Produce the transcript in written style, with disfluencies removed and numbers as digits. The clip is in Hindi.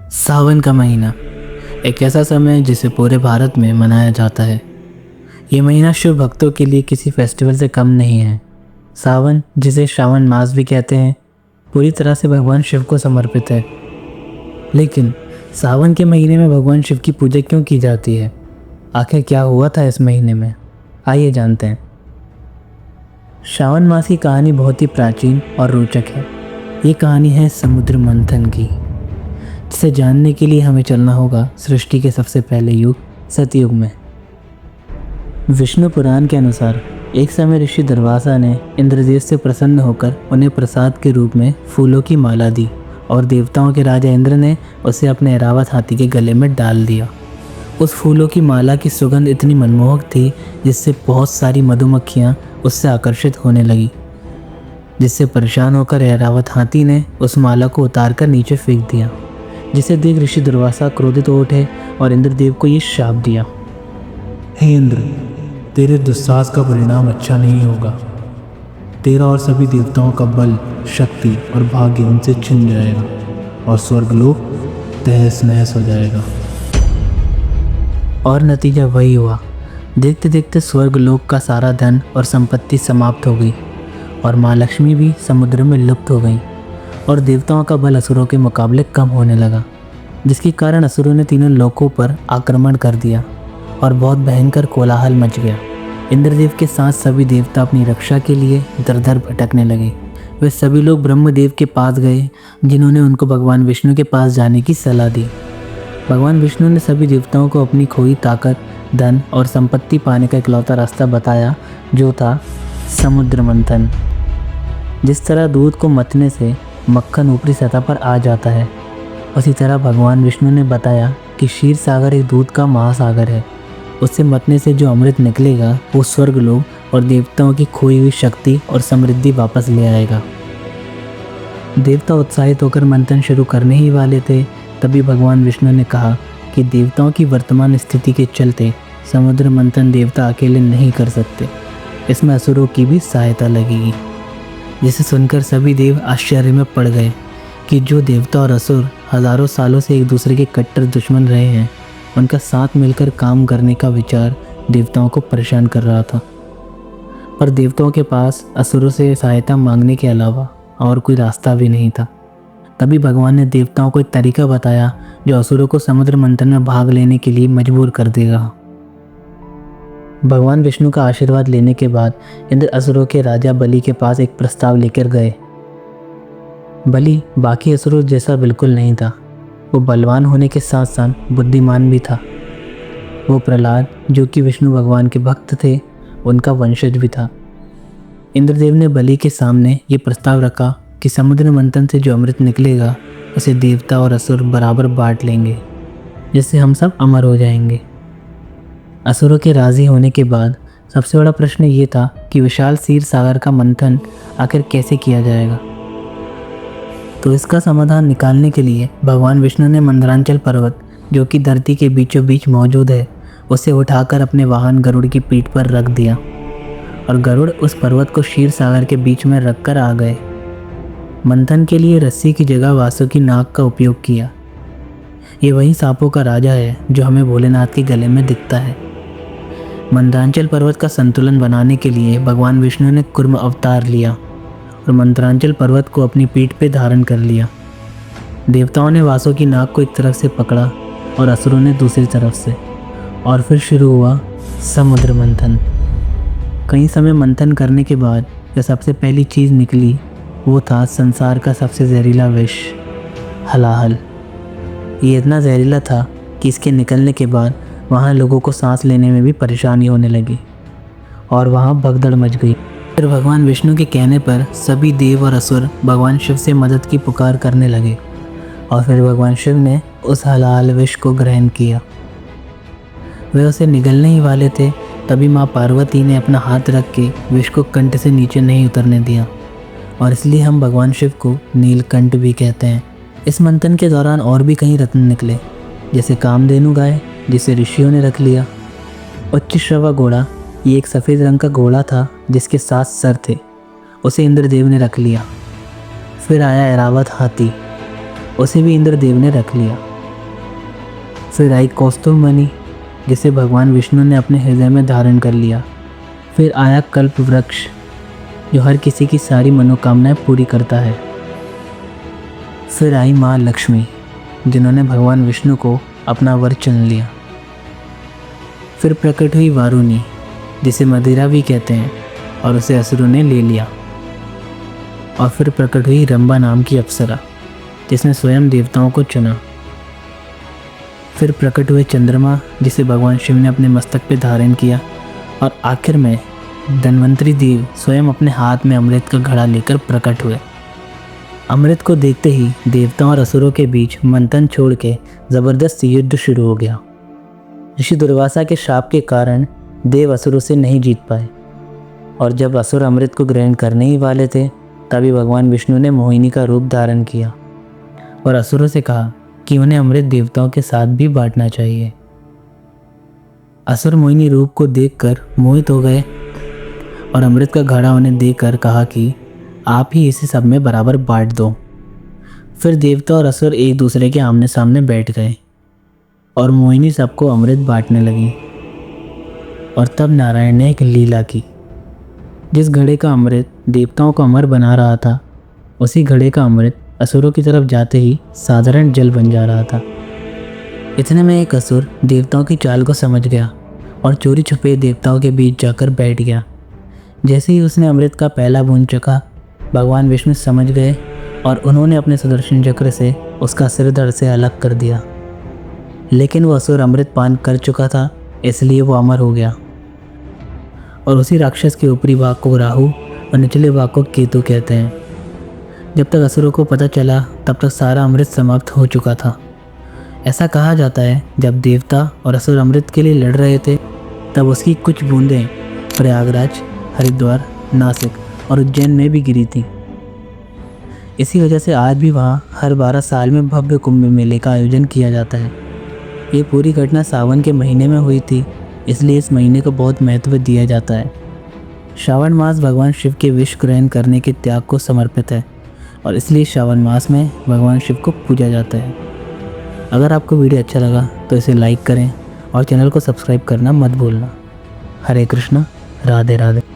सावन का महीना एक ऐसा समय है जिसे पूरे भारत में मनाया जाता है। ये महीना शिव भक्तों के लिए किसी फेस्टिवल से कम नहीं है। सावन, जिसे श्रावण मास भी कहते हैं, पूरी तरह से भगवान शिव को समर्पित है। लेकिन सावन के महीने में भगवान शिव की पूजा क्यों की जाती है? आखिर क्या हुआ था इस महीने में? आइए जानते हैं। श्रावण मास की कहानी बहुत ही प्राचीन और रोचक है। ये कहानी है समुद्र मंथन की, जिसे जानने के लिए हमें चलना होगा सृष्टि के सबसे पहले युग सतयुग में। विष्णु पुराण के अनुसार एक समय ऋषि दुर्वासा ने इंद्रदेव से प्रसन्न होकर उन्हें प्रसाद के रूप में फूलों की माला दी और देवताओं के राजा इंद्र ने उसे अपने ऐरावत हाथी के गले में डाल दिया। उस फूलों की माला की सुगंध इतनी मनमोहक थी जिससे बहुत सारी मधुमक्खियाँ उससे आकर्षित होने लगी, जिससे परेशान होकर ऐरावत हाथी ने उस माला को उतारकर नीचे फेंक दिया, जिसे देख ऋषि दुर्वासा क्रोधित हो उठे और इंद्रदेव को ये शाप दिया। हे इंद्र, तेरे दुस्साहस का परिणाम अच्छा नहीं होगा। तेरा और सभी देवताओं का बल, शक्ति और भाग्य उनसे छिन जाएगा और स्वर्गलोक तहस नहस हो जाएगा। और नतीजा वही हुआ। देखते देखते स्वर्गलोक का सारा धन और संपत्ति समाप्त हो गई और माँ लक्ष्मी भी समुद्र में लुप्त हो गई और देवताओं का बल असुरों के मुकाबले कम होने लगा, जिसके कारण असुरों ने तीनों लोकों पर आक्रमण कर दिया और बहुत भयंकर कोलाहल मच गया। इंद्रदेव के साथ सभी देवता अपनी रक्षा के लिए इधर उधर भटकने लगे। वे सभी लोग ब्रह्मदेव के पास गए, जिन्होंने उनको भगवान विष्णु के पास जाने की सलाह दी। भगवान विष्णु ने सभी देवताओं को अपनी खोई ताकत, धन और संपत्ति पाने का इकलौता रास्ता बताया, जो था समुद्र मंथन। जिस तरह दूध को मथने से मक्खन ऊपरी सतह पर आ जाता है, उसी तरह भगवान विष्णु ने बताया कि क्षीर सागर एक दूध का महासागर है। उससे मथने से जो अमृत निकलेगा वो स्वर्गलोक और देवताओं की खोई हुई शक्ति और समृद्धि वापस ले आएगा। देवता उत्साहित होकर मंथन शुरू करने ही वाले थे, तभी भगवान विष्णु ने कहा कि देवताओं की वर्तमान स्थिति के चलते समुद्र मंथन देवता अकेले नहीं कर सकते, इसमें असुरों की भी सहायता लगेगी। जिसे सुनकर सभी देव आश्चर्य में पड़ गए कि जो देवता और असुर हजारों सालों से एक दूसरे के कट्टर दुश्मन रहे हैं, उनका साथ मिलकर काम करने का विचार देवताओं को परेशान कर रहा था। पर देवताओं के पास असुरों से सहायता मांगने के अलावा और कोई रास्ता भी नहीं था। तभी भगवान ने देवताओं को एक तरीका बताया जो असुरों को समुद्र मंथन में भाग लेने के लिए मजबूर कर देगा। भगवान विष्णु का आशीर्वाद लेने के बाद इंद्र असुरों के राजा बलि के पास एक प्रस्ताव लेकर गए। बलि बाकी असुरों जैसा बिल्कुल नहीं था। वो बलवान होने के साथ साथ बुद्धिमान भी था। वो प्रहलाद, जो कि विष्णु भगवान के भक्त थे, उनका वंशज भी था। इंद्रदेव ने बलि के सामने ये प्रस्ताव रखा कि समुद्र मंथन से जो अमृत निकलेगा उसे देवता और असुर बराबर बांट लेंगे, जिससे हम सब अमर हो जाएंगे। असुरों के राजी होने के बाद सबसे बड़ा प्रश्न ये था कि विशाल क्षीर सागर का मंथन आखिर कैसे किया जाएगा। तो इसका समाधान निकालने के लिए भगवान विष्णु ने मंदरांचल पर्वत, जो कि धरती के बीचों बीच मौजूद है, उसे उठाकर अपने वाहन गरुड़ की पीठ पर रख दिया और गरुड़ उस पर्वत को क्षीर सागर के बीच में रखकर आ गए। मंथन के लिए रस्सी की जगह वासुकी नाग का उपयोग किया। ये वही सांपों का राजा है जो हमें भोलेनाथ के गले में दिखता है। मंदरांचल पर्वत का संतुलन बनाने के लिए भगवान विष्णु ने कूर्म अवतार लिया और मंदरांचल पर्वत को अपनी पीठ पे धारण कर लिया। देवताओं ने वासुकी नाग को एक तरफ से पकड़ा और असुरों ने दूसरी तरफ से, और फिर शुरू हुआ समुद्र मंथन। कई समय मंथन करने के बाद जो सबसे पहली चीज़ निकली वो था संसार का सबसे जहरीला विष, हलाहल। ये इतना जहरीला था कि इसके निकलने के बाद वहाँ लोगों को सांस लेने में भी परेशानी होने लगी और वहाँ भगदड़ मच गई। फिर भगवान विष्णु के कहने पर सभी देव और असुर भगवान शिव से मदद की पुकार करने लगे और फिर भगवान शिव ने उस हलाहल विष को ग्रहण किया। वे उसे निगलने ही वाले थे, तभी माँ पार्वती ने अपना हाथ रख के विष को कंठ से नीचे नहीं उतरने दिया, और इसलिए हम भगवान शिव को नीलकंठ भी कहते हैं। इस मंथन के दौरान और भी कई रत्न निकले, जैसे कामधेनु गाय, जिसे ऋषियों ने रख लिया। उच्च श्रवा घोड़ा, ये एक सफ़ेद रंग का घोड़ा था जिसके 7 सर थे, उसे इंद्रदेव ने रख लिया। फिर आया ऐरावत हाथी, उसे भी इंद्रदेव ने रख लिया। फिर आई कौस्तुभ मणि, जिसे भगवान विष्णु ने अपने हृदय में धारण कर लिया। फिर आया कल्प वृक्ष, जो हर किसी की सारी मनोकामनाएं पूरी करता है। फिर आई माँ लक्ष्मी, जिन्होंने भगवान विष्णु को अपना वर चुन लिया। फिर प्रकट हुई वारुणी, जिसे मदिरा भी कहते हैं, और उसे असुरों ने ले लिया। और फिर प्रकट हुई रंभा नाम की अप्सरा, जिसने स्वयं देवताओं को चुना। फिर प्रकट हुए चंद्रमा, जिसे भगवान शिव ने अपने मस्तक पे धारण किया। और आखिर में धन्वंतरी देव स्वयं अपने हाथ में अमृत का घड़ा लेकर प्रकट हुए। अमृत को देखते ही देवताओं और असुरों के बीच मंथन छोड़ के जबरदस्त युद्ध शुरू हो गया। ऋषि दुर्वासा के शाप के कारण देव असुरों से नहीं जीत पाए, और जब असुर अमृत को ग्रहण करने ही वाले थे, तभी भगवान विष्णु ने मोहिनी का रूप धारण किया और असुरों से कहा कि उन्हें अमृत देवताओं के साथ भी बांटना चाहिए। असुर मोहिनी रूप को देखकर मोहित हो गए और अमृत का घड़ा उन्हें देकर कहा कि आप ही इसे सब में बराबर बांट दो। फिर देवता और असुर एक दूसरे के आमने सामने बैठ गए और मोहिनी सबको अमृत बांटने लगी। और तब नारायण ने एक लीला की। जिस घड़े का अमृत देवताओं को अमर बना रहा था, उसी घड़े का अमृत असुरों की तरफ जाते ही साधारण जल बन जा रहा था। इतने में एक असुर देवताओं की चाल को समझ गया और चोरी छुपे देवताओं के बीच जाकर बैठ गया। जैसे ही उसने अमृत का पहला बूंद चखा, भगवान विष्णु समझ गए और उन्होंने अपने सुदर्शन चक्र से उसका सिर धड़ से अलग कर दिया। लेकिन वो असुर अमृत पान कर चुका था, इसलिए वो अमर हो गया। और उसी राक्षस के ऊपरी भाग को राहु और निचले भाग को केतु कहते हैं। जब तक असुरों को पता चला, तब तक सारा अमृत समाप्त हो चुका था। ऐसा कहा जाता है, जब देवता और असुर अमृत के लिए लड़ रहे थे, तब उसकी कुछ बूंदें प्रयागराज, हरिद्वार, नासिक और उज्जैन में भी गिरी थी। इसी वजह से आज भी वहाँ हर 12 साल में भव्य कुंभ मेले का आयोजन किया जाता है। ये पूरी घटना सावन के महीने में हुई थी, इसलिए इस महीने को बहुत महत्व दिया जाता है। श्रावण मास भगवान शिव के विष ग्रहण करने के त्याग को समर्पित है, और इसलिए श्रावण मास में भगवान शिव को पूजा जाता है। अगर आपको वीडियो अच्छा लगा तो इसे लाइक करें और चैनल को सब्सक्राइब करना मत भूलना। हरे कृष्णा, राधे राधे।